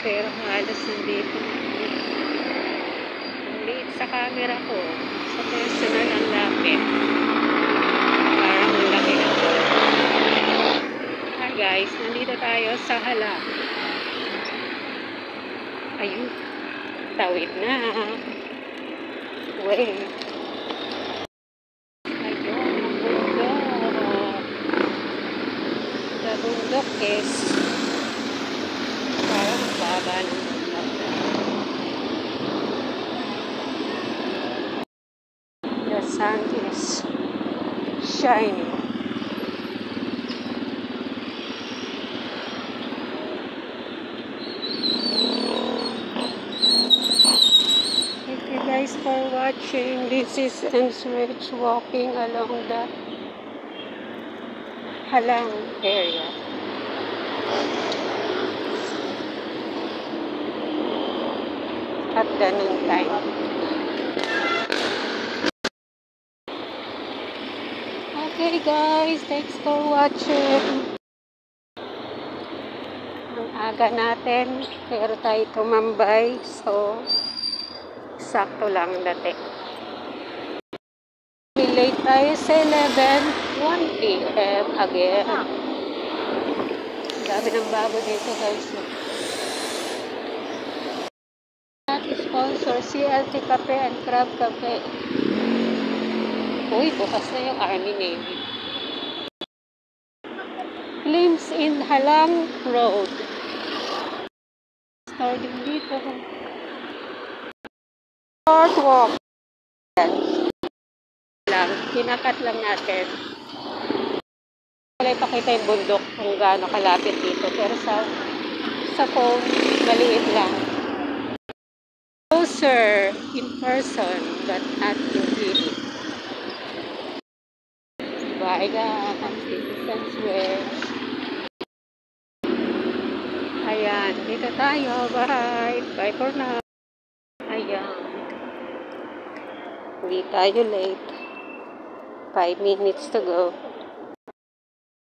pero halos nandito. Ang liit sa camera ko. Sa personal ang lapit. Parang ang laki ako. Hi guys, nandito tayo sa Hala. Ayun. Tawid na. Wait. Ayun, ang bundok. The bundok is parang baba ng bundok. The sun is shining. Thank you guys for watching. This is Enswich walking along the Halang area. At the noontime. Okay guys, thanks for watching. Ang aga natin, pero tayo tumambay, so sakto lang dating. Late tayo sa 1 p.m. again. Dami ng bago dito guys. Sponsor CLT Cafe and Crab Cafe. Uy, bukas na yung Army Navy. Glimpse in Halang Road. Starting dito. Short walk. Kinakat lang natin. Wala ipakita yung bundok kung gaano kalapit dito. Pero sa phone, maliit lang. Closer in person, but not in video. Bye guys, this is Enswich. Ayan, dito tayo. Bye. Bye for now. Ayan. Hindi tayo late. 5 minutes to go.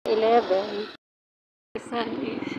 11. The sun is